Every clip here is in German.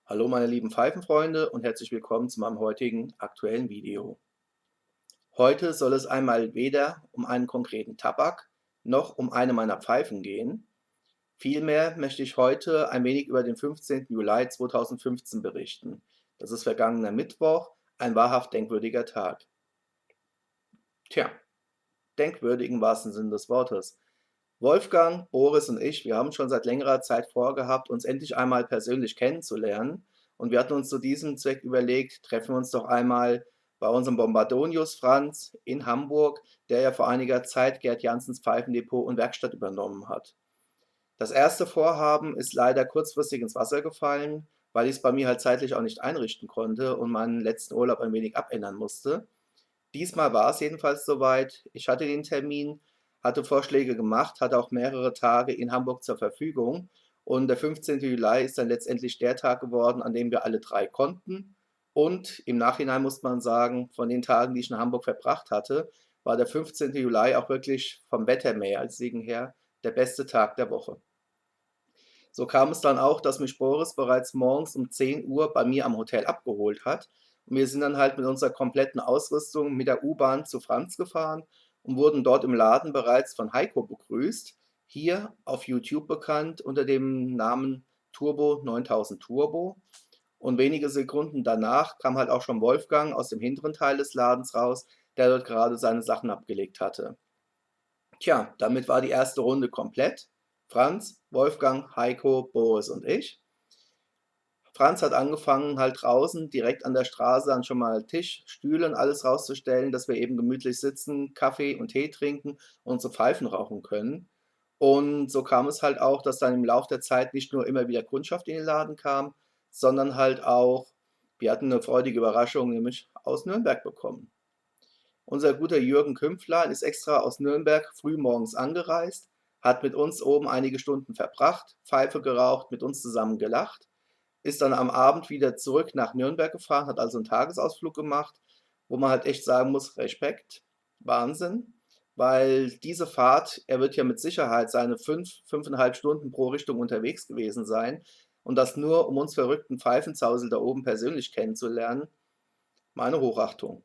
Hallo meine lieben Pfeifenfreunde und herzlich willkommen zu meinem heutigen aktuellen Video. Heute soll es einmal weder um einen konkreten Tabak noch um eine meiner Pfeifen gehen. Vielmehr möchte ich heute ein wenig über den 15. Juli 2015 berichten. Das ist vergangener Mittwoch, ein wahrhaft denkwürdiger Tag. Tja, denkwürdig im wahrsten Sinne des Wortes. Wolfgang, Boris und ich, wir haben schon seit längerer Zeit vorgehabt, uns endlich einmal persönlich kennenzulernen. Und wir hatten uns zu diesem Zweck überlegt, treffen wir uns doch einmal bei unserem Bombardonius Franz in Hamburg, der ja vor einiger Zeit Gerd Janssens Pfeifendepot und Werkstatt übernommen hat. Das erste Vorhaben ist leider kurzfristig ins Wasser gefallen, weil ich es bei mir halt zeitlich auch nicht einrichten konnte und meinen letzten Urlaub ein wenig abändern musste. Diesmal war es jedenfalls soweit. Ich hatte den Termin, hatte Vorschläge gemacht, hatte auch mehrere Tage in Hamburg zur Verfügung. Und der 15. Juli ist dann letztendlich der Tag geworden, an dem wir alle drei konnten. Und im Nachhinein muss man sagen, von den Tagen, die ich in Hamburg verbracht hatte, war der 15. Juli auch wirklich vom Wetter mehr als Segen her der beste Tag der Woche. So kam es dann auch, dass mich Boris bereits morgens um 10 Uhr bei mir am Hotel abgeholt hat. Und wir sind dann halt mit unserer kompletten Ausrüstung mit der U-Bahn zu Franz gefahren und wurden dort im Laden bereits von Heiko begrüßt, hier auf YouTube bekannt unter dem Namen Turbo 9000 Turbo. Und wenige Sekunden danach kam halt auch schon Wolfgang aus dem hinteren Teil des Ladens raus, der dort gerade seine Sachen abgelegt hatte. Tja, damit war die erste Runde komplett. Franz, Wolfgang, Heiko, Boris und ich. Franz hat angefangen, halt draußen direkt an der Straße dann schon mal Tisch, Stühle und alles rauszustellen, dass wir eben gemütlich sitzen, Kaffee und Tee trinken und unsere Pfeifen rauchen können. Und so kam es halt auch, dass dann im Laufe der Zeit nicht nur immer wieder Kundschaft in den Laden kam, sondern halt auch, wir hatten eine freudige Überraschung, nämlich aus Nürnberg bekommen. Unser guter Jürgen Kümpflein ist extra aus Nürnberg frühmorgens angereist, hat mit uns oben einige Stunden verbracht, Pfeife geraucht, mit uns zusammen gelacht, ist dann am Abend wieder zurück nach Nürnberg gefahren, hat also einen Tagesausflug gemacht, wo man halt echt sagen muss, Respekt, Wahnsinn, weil diese Fahrt, er wird ja mit Sicherheit seine 5,5 Stunden pro Richtung unterwegs gewesen sein und das nur, um uns verrückten Pfeifenzausel da oben persönlich kennenzulernen, meine Hochachtung.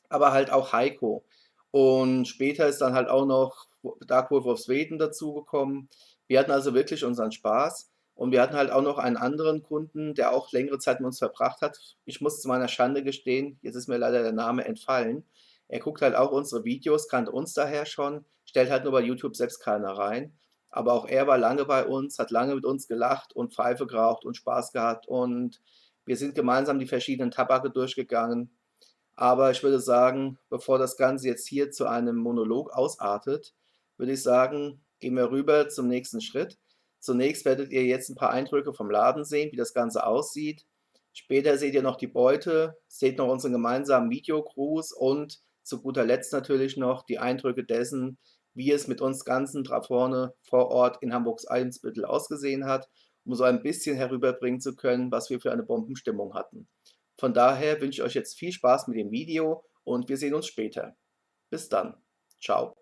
Aber halt auch Heiko. Und später ist dann halt auch noch Dark Wolf of Sweden dazugekommen. Wir hatten also wirklich unseren Spaß. Und wir hatten halt auch noch einen anderen Kunden, der auch längere Zeit mit uns verbracht hat. Ich muss zu meiner Schande gestehen, jetzt ist mir leider der Name entfallen. Er guckt halt auch unsere Videos, kannte uns daher schon, stellt halt nur bei YouTube selbst keiner rein. Aber auch er war lange bei uns, hat lange mit uns gelacht und Pfeife geraucht und Spaß gehabt. Und wir sind gemeinsam die verschiedenen Tabake durchgegangen. Aber ich würde sagen, bevor das Ganze jetzt hier zu einem Monolog ausartet, würde ich sagen, gehen wir rüber zum nächsten Schritt. Zunächst werdet ihr jetzt ein paar Eindrücke vom Laden sehen, wie das Ganze aussieht. Später seht ihr noch die Beute, seht noch unseren gemeinsamen Videocruise und zu guter Letzt natürlich noch die Eindrücke dessen, wie es mit uns Ganzen da vorne vor Ort in Hamburgs Eimsbüttel ausgesehen hat, um so ein bisschen herüberbringen zu können, was wir für eine Bombenstimmung hatten. Von daher wünsche ich euch jetzt viel Spaß mit dem Video und wir sehen uns später. Bis dann. Ciao.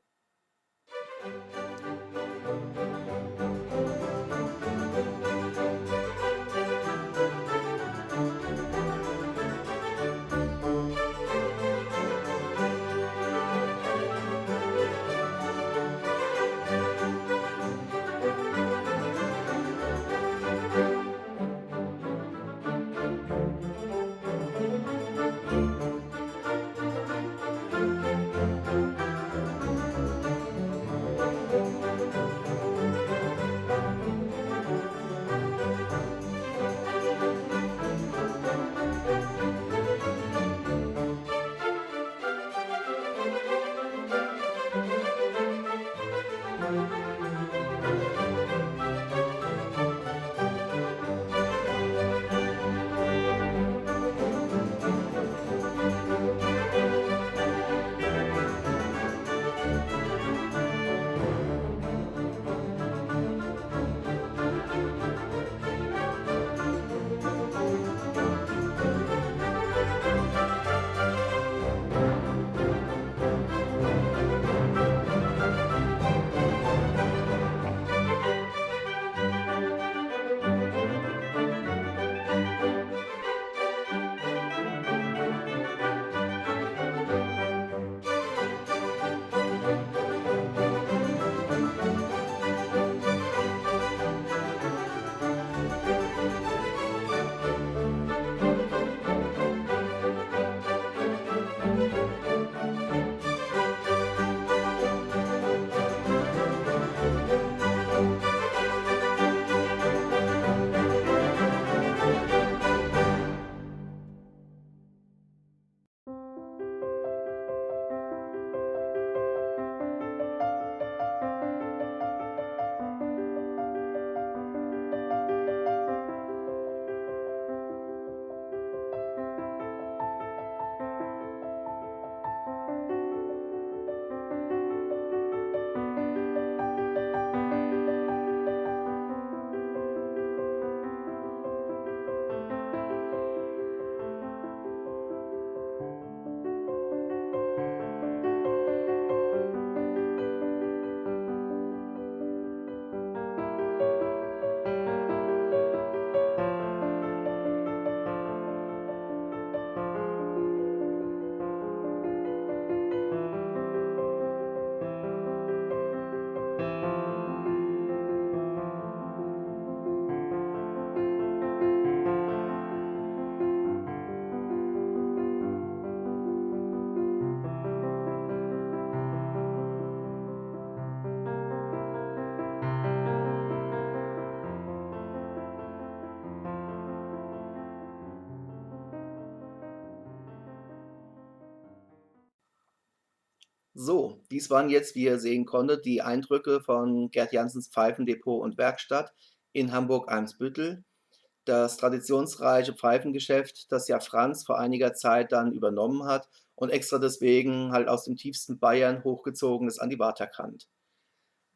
So, dies waren jetzt, wie ihr sehen konntet, die Eindrücke von Gerd Janssens Pfeifendepot und Werkstatt in Hamburg-Eimsbüttel. Das traditionsreiche Pfeifengeschäft, das ja Franz vor einiger Zeit dann übernommen hat und extra deswegen halt aus dem tiefsten Bayern hochgezogen ist an die Waterkant.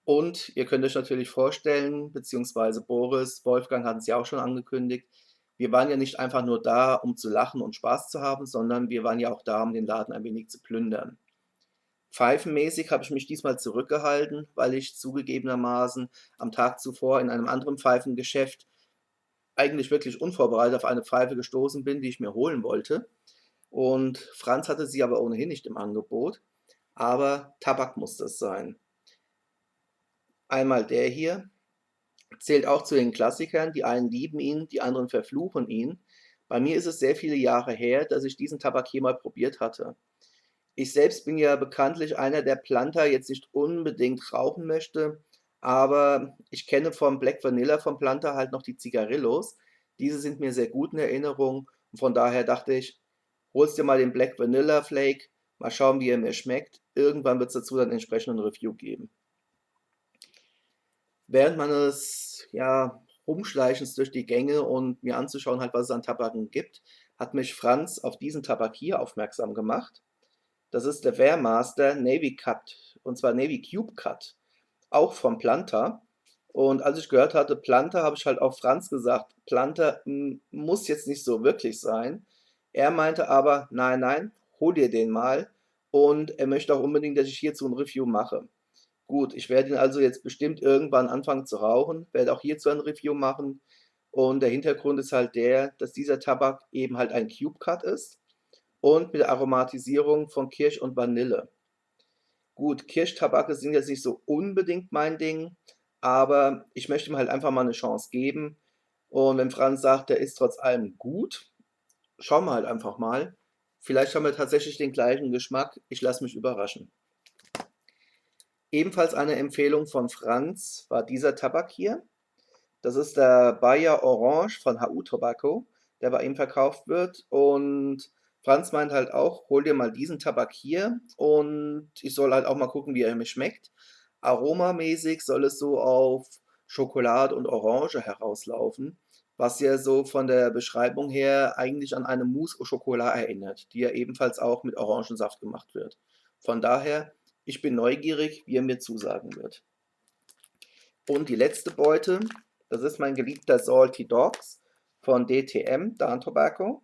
Und ihr könnt euch natürlich vorstellen, beziehungsweise Boris, Wolfgang hatten es ja auch schon angekündigt, wir waren ja nicht einfach nur da, um zu lachen und Spaß zu haben, sondern wir waren ja auch da, um den Laden ein wenig zu plündern. Pfeifenmäßig habe ich mich diesmal zurückgehalten, weil ich zugegebenermaßen am Tag zuvor in einem anderen Pfeifengeschäft eigentlich wirklich unvorbereitet auf eine Pfeife gestoßen bin, die ich mir holen wollte. Und Franz hatte sie aber ohnehin nicht im Angebot. Aber Tabak muss das sein. Einmal der hier, zählt auch zu den Klassikern. Die einen lieben ihn, die anderen verfluchen ihn. Bei mir ist es sehr viele Jahre her, dass ich diesen Tabak hier mal probiert hatte. Ich selbst bin ja bekanntlich einer, der Planta jetzt nicht unbedingt rauchen möchte, aber ich kenne vom Black Vanilla von Planta halt noch die Zigarillos. Diese sind mir sehr gut in Erinnerung und von daher dachte ich, holst dir mal den Black Vanilla Flake, mal schauen, wie er mir schmeckt. Irgendwann wird es dazu dann entsprechend ein Review geben. Während meines Rumschleichens durch die Gänge und mir anzuschauen halt, was es an Tabaken gibt, hat mich Franz auf diesen Tabak hier aufmerksam gemacht. Das ist der Wehrmaster Navy Cut, und zwar Navy Cube Cut, auch vom Planta. Und als ich gehört hatte Planta, habe ich halt auch Franz gesagt, Planta muss jetzt nicht so wirklich sein. Er meinte aber, nein, nein, hol dir den mal. Und er möchte auch unbedingt, dass ich hierzu ein Review mache. Gut, ich werde ihn also jetzt bestimmt irgendwann anfangen zu rauchen, werde auch hierzu ein Review machen. Und der Hintergrund ist halt der, dass dieser Tabak eben halt ein Cube Cut ist und mit der Aromatisierung von Kirsch und Vanille. Gut, Kirschtabake sind jetzt nicht so unbedingt mein Ding, aber ich möchte ihm halt einfach mal eine Chance geben. Und wenn Franz sagt, der ist trotz allem gut, schauen wir halt einfach mal. Vielleicht haben wir tatsächlich den gleichen Geschmack. Ich lasse mich überraschen. Ebenfalls eine Empfehlung von Franz war dieser Tabak hier. Das ist der Bayer Orange von HU Tobacco, der bei ihm verkauft wird. Und Franz meint halt auch, hol dir mal diesen Tabak hier und ich soll halt auch mal gucken, wie er mir schmeckt. Aromamäßig soll es so auf Schokolade und Orange herauslaufen, was ja so von der Beschreibung her eigentlich an eine Mousse au Chocolat erinnert, die ja ebenfalls auch mit Orangensaft gemacht wird. Von daher, ich bin neugierig, wie er mir zusagen wird. Und die letzte Beute, das ist mein geliebter Salty Dogs von DTM, Dan Tobacco.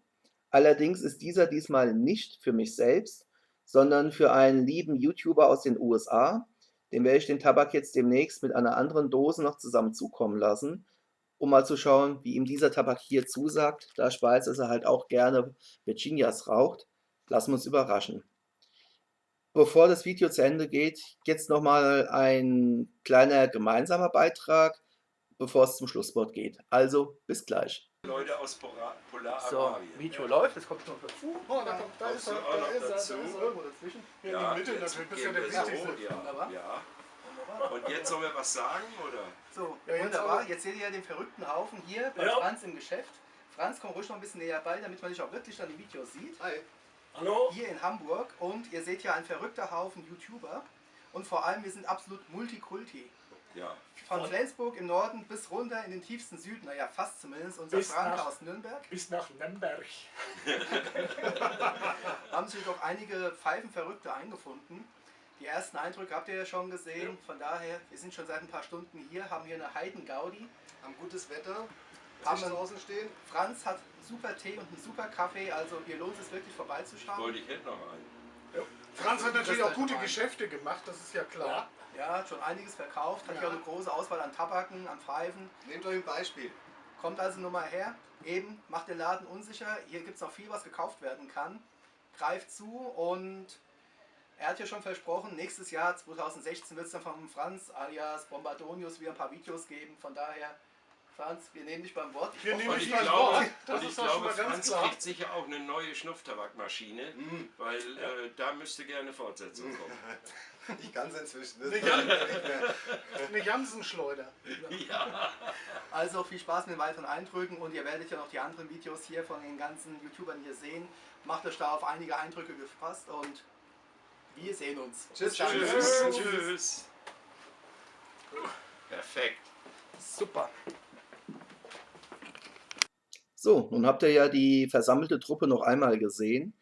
Allerdings ist dieser diesmal nicht für mich selbst, sondern für einen lieben YouTuber aus den USA. Dem werde ich den Tabak jetzt demnächst mit einer anderen Dose noch zusammen zukommen lassen, um mal zu schauen, wie ihm dieser Tabak hier zusagt. Da ich weiß, dass er halt auch gerne Virginias raucht. Lassen wir uns überraschen. Bevor das Video zu Ende geht, jetzt nochmal ein kleiner gemeinsamer Beitrag, bevor es zum Schlusswort geht. Also, bis gleich. Leute aus So, Polararabien. Video läuft, jetzt kommt noch dazu. Oh, da ist er, da ist er, irgendwo dazwischen. Hier in der Mitte natürlich, das ist ja der wichtigste. Ja. Und jetzt sollen wir was sagen, oder? So, Ja, wunderbar. Jetzt seht ihr ja den verrückten Haufen hier bei Franz im Geschäft. Franz, komm ruhig noch ein bisschen näher bei, damit man dich auch wirklich dann die Videos sieht. Hi. Hallo? Hier in Hamburg und ihr seht ja ein verrückter Haufen YouTuber und vor allem wir sind absolut Multikulti. Ja. Von Flensburg im Norden bis runter in den tiefsten Süden, naja fast zumindest, unser Frank aus Nürnberg. Bis nach Nürnberg. Haben sich doch einige Pfeifenverrückte eingefunden. Die ersten Eindrücke habt ihr ja schon gesehen, von daher, wir sind schon seit ein paar Stunden hier, haben hier eine Heidengaudi. Haben gutes Wetter, Haben haben wir- draußen stehen. Franz hat super Tee und einen super Kaffee, also hier lohnt es wirklich vorbeizuschauen. Wollte ich hätte noch einen. Franz hat natürlich Das auch gute ist Geschäfte gemacht, das ist ja klar. Ja, hat schon einiges verkauft, hat ja auch eine große Auswahl an Tabaken, an Pfeifen. Nehmt euch ein Beispiel. Kommt also nur mal her, eben, macht den Laden unsicher, hier gibt es noch viel, was gekauft werden kann. Greift zu und er hat ja schon versprochen, nächstes Jahr, 2016, wird es dann von Franz alias Bombardonius wieder ein paar Videos geben. Von daher, Franz, wir nehmen dich beim Wort. Ich Wir hoffe, nehmen Und dich ich beim glaube, Wort. Das und ich ist doch schon glaube mal ganz Franz klar. kriegt sicher auch eine neue Schnupftabakmaschine, weil da müsste gerne Fortsetzung kommen. Ich kann es inzwischen. Das Eine ist nicht mehr. Eine Jansenschleuder. Ja. Also viel Spaß mit den weiteren Eindrücken und ihr werdet ja noch die anderen Videos hier von den ganzen YouTubern hier sehen. Macht euch da auf einige Eindrücke gefasst und Wir sehen uns. Tschüss. Tschüss. Tschüss. Perfekt. Super. So, nun habt ihr ja die versammelte Truppe noch einmal gesehen.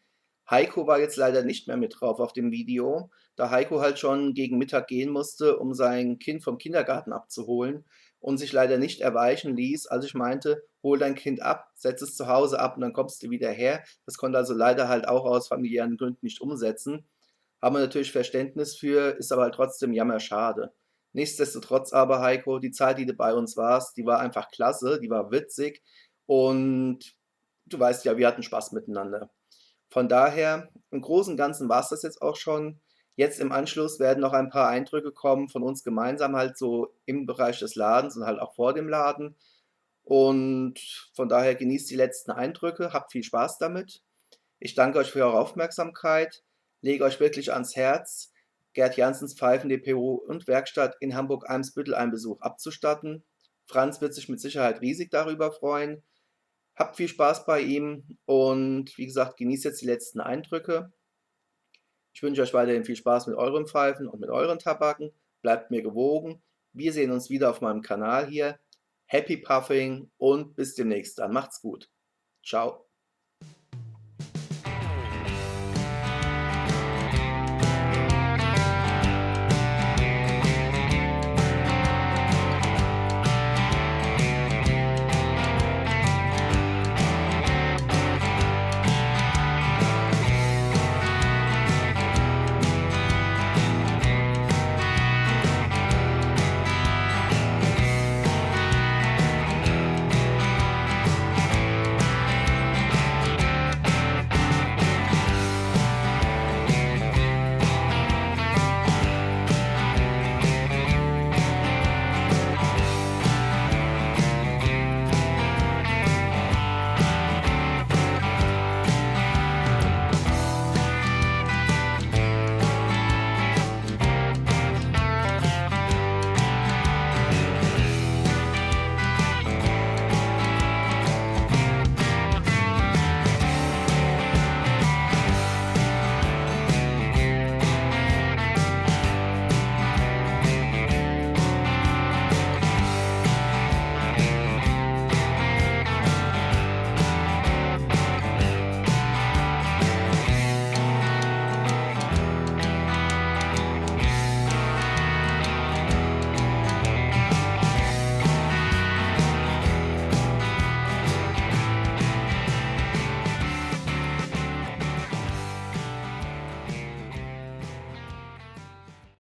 Heiko war jetzt leider nicht mehr mit drauf auf dem Video, da Heiko halt schon gegen Mittag gehen musste, um sein Kind vom Kindergarten abzuholen und sich leider nicht erweichen ließ, als ich meinte, hol dein Kind ab, setz es zu Hause ab und dann kommst du wieder her. Das konnte also leider halt auch aus familiären Gründen nicht umsetzen. Haben wir natürlich Verständnis für, ist aber halt trotzdem jammerschade. Nichtsdestotrotz aber, Heiko, die Zeit, die du bei uns warst, die war einfach klasse, die war witzig und du weißt ja, wir hatten Spaß miteinander. Von daher, im Großen und Ganzen war es das jetzt auch schon. Jetzt im Anschluss werden noch ein paar Eindrücke kommen von uns gemeinsam halt so im Bereich des Ladens und halt auch vor dem Laden. Und von daher genießt die letzten Eindrücke, habt viel Spaß damit. Ich danke euch für eure Aufmerksamkeit, lege euch wirklich ans Herz, Gerd Janssens Pfeifen DPO und Werkstatt in Hamburg-Eimsbüttel einen Besuch abzustatten. Franz wird sich mit Sicherheit riesig darüber freuen. Habt viel Spaß bei ihm und wie gesagt, genießt jetzt die letzten Eindrücke. Ich wünsche euch weiterhin viel Spaß mit euren Pfeifen und mit euren Tabaken. Bleibt mir gewogen. Wir sehen uns wieder auf meinem Kanal hier. Happy Puffing und bis demnächst dann. Macht's gut. Ciao.